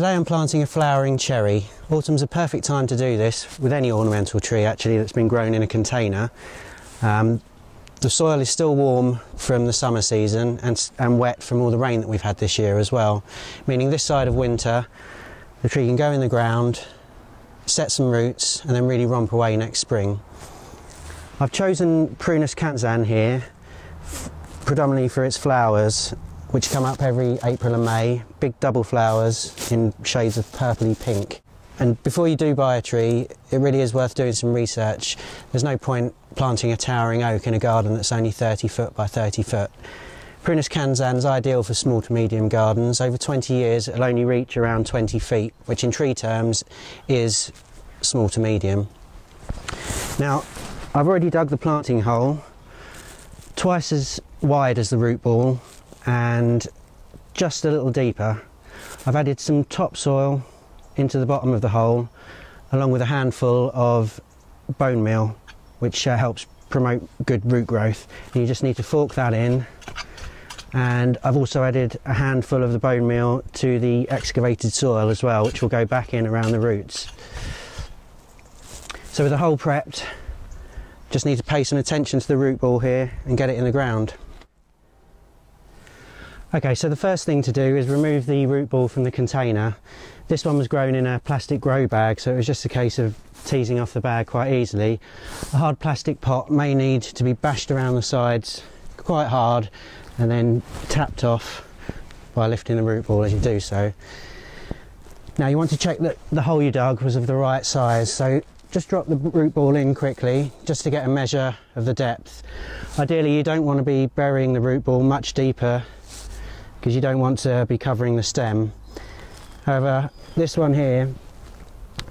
Today I'm planting a flowering cherry. Autumn's a perfect time to do this with any ornamental tree actually that's been grown in a container. The soil is still warm from the summer season and wet from all the rain that we've had this year as well, meaning this side of winter the tree can go in the ground, set some roots and then really romp away next spring. I've chosen Prunus Kanzan here predominantly for its flowers, which come up every April and May, big double flowers in shades of purpley pink. And before you do buy a tree, it really is worth doing some research. There's no point planting a towering oak in a garden that's only 30 foot by 30 foot. Prunus Kanzan is ideal for small to medium gardens. Over 20 years it'll only reach around 20 feet, which in tree terms is small to medium. Now, I've already dug the planting hole, twice as wide as the root ball and just a little deeper. I've added some topsoil into the bottom of the hole along with a handful of bone meal, which helps promote good root growth. And you just need to fork that in, and I've also added a handful of the bone meal to the excavated soil as well, which will go back in around the roots. So with the hole prepped, just need to pay some attention to the root ball here and get it in the ground. Okay, so the first thing to do is remove the root ball from the container. This one was grown in a plastic grow bag, so it was just a case of teasing off the bag quite easily. A hard plastic pot may need to be bashed around the sides quite hard and then tapped off by lifting the root ball as you do so. Now you want to check that the hole you dug was of the right size, so just drop the root ball in quickly just to get a measure of the depth. Ideally you don't want to be burying the root ball much deeper because you don't want to be covering the stem. However, this one here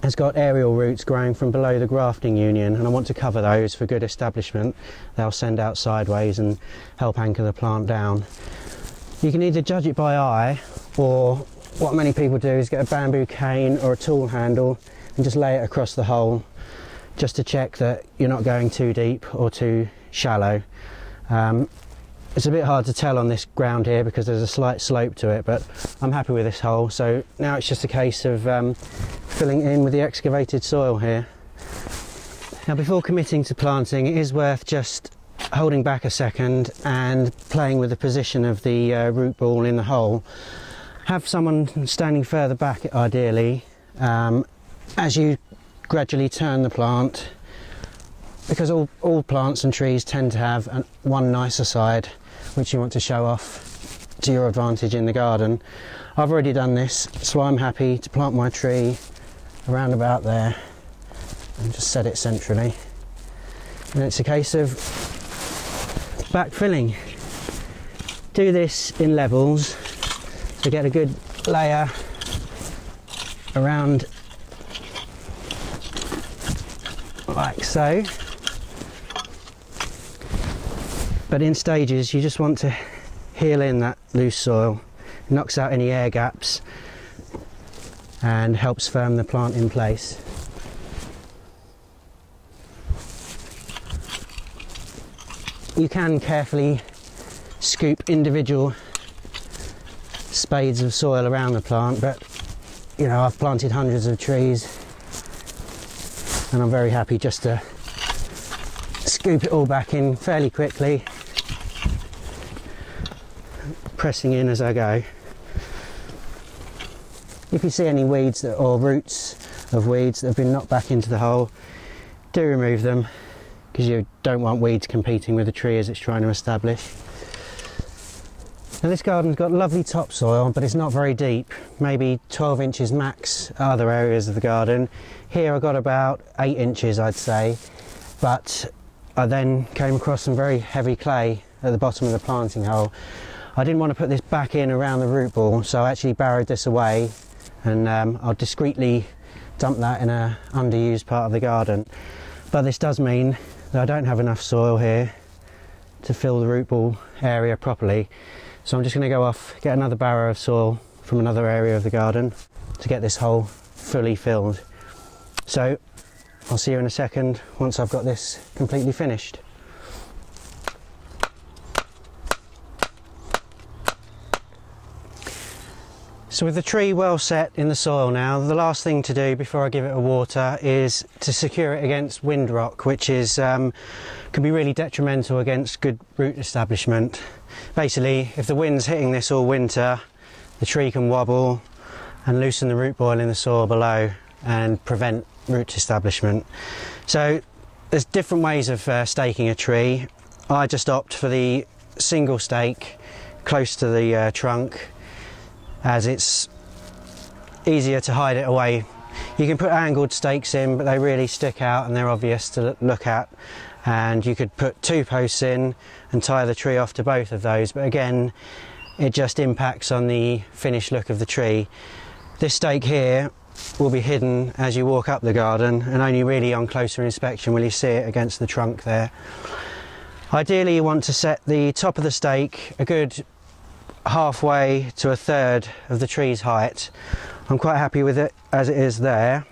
has got aerial roots growing from below the grafting union, and I want to cover those for good establishment. They'll send out sideways and help anchor the plant down. You can either judge it by eye, or what many people do is get a bamboo cane or a tool handle and just lay it across the hole just to check that you're not going too deep or too shallow. It's a bit hard to tell on this ground here because there's a slight slope to it, but I'm happy with this hole. So now it's just a case of filling in with the excavated soil here. Now before committing to planting, it is worth just holding back a second and playing with the position of the root ball in the hole. Have someone standing further back ideally as you gradually turn the plant, because all plants and trees tend to have one nicer side which you want to show off to your advantage in the garden. I've already done this, so I'm happy to plant my tree around about there and just set it centrally. And it's a case of backfilling. Do this in levels to get a good layer around like so. But in stages you just want to heel in that loose soil. It knocks out any air gaps and helps firm the plant in place. You can carefully scoop individual spades of soil around the plant, but you know, I've planted hundreds of trees and I'm very happy just to scoop it all back in fairly quickly, pressing in as I go. If you see any weeds or roots of weeds that have been knocked back into the hole, do remove them, because you don't want weeds competing with the tree as it's trying to establish. Now this garden's got lovely topsoil, but it's not very deep, maybe 12 inches max other areas of the garden. Here I got about 8 inches I'd say, but I then came across some very heavy clay at the bottom of the planting hole. I didn't want to put this back in around the root ball, so I actually barrowed this away, and I'll discreetly dump that in an underused part of the garden. But this does mean that I don't have enough soil here to fill the root ball area properly, so I'm just going to go off, get another barrow of soil from another area of the garden to get this hole fully filled. So I'll see you in a second once I've got this completely finished. So with the tree well set in the soil now, the last thing to do before I give it a water is to secure it against wind rock, which is can be really detrimental against good root establishment. Basically, if the wind's hitting this all winter, the tree can wobble and loosen the root boil in the soil below and prevent root establishment. So there's different ways of staking a tree. I just opt for the single stake close to the trunk, as it's easier to hide it away. You can put angled stakes in, but they really stick out and they're obvious to look at, and you could put 2 posts in and tie the tree off to both of those, but again it just impacts on the finished look of the tree. This stake here will be hidden as you walk up the garden, and only really on closer inspection will you see it against the trunk there. Ideally you want to set the top of the stake a good halfway to a third of the tree's height. I'm quite happy with it as it is there.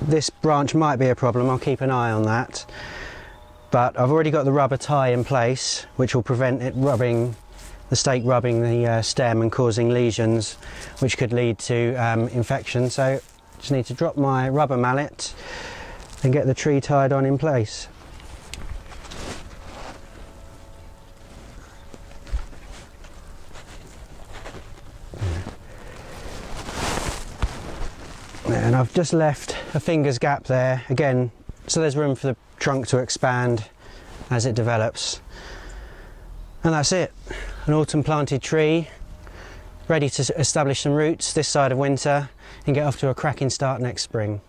This branch might be a problem, I'll keep an eye on that, but I've already got the rubber tie in place which will prevent it rubbing, the stake rubbing the stem and causing lesions which could lead to infection. So just need to drop my rubber mallet and get the tree tied on in place. And I've just left a finger's gap there again, so there's room for the trunk to expand as it develops. And that's it, an autumn planted tree ready to establish some roots this side of winter and get off to a cracking start next spring.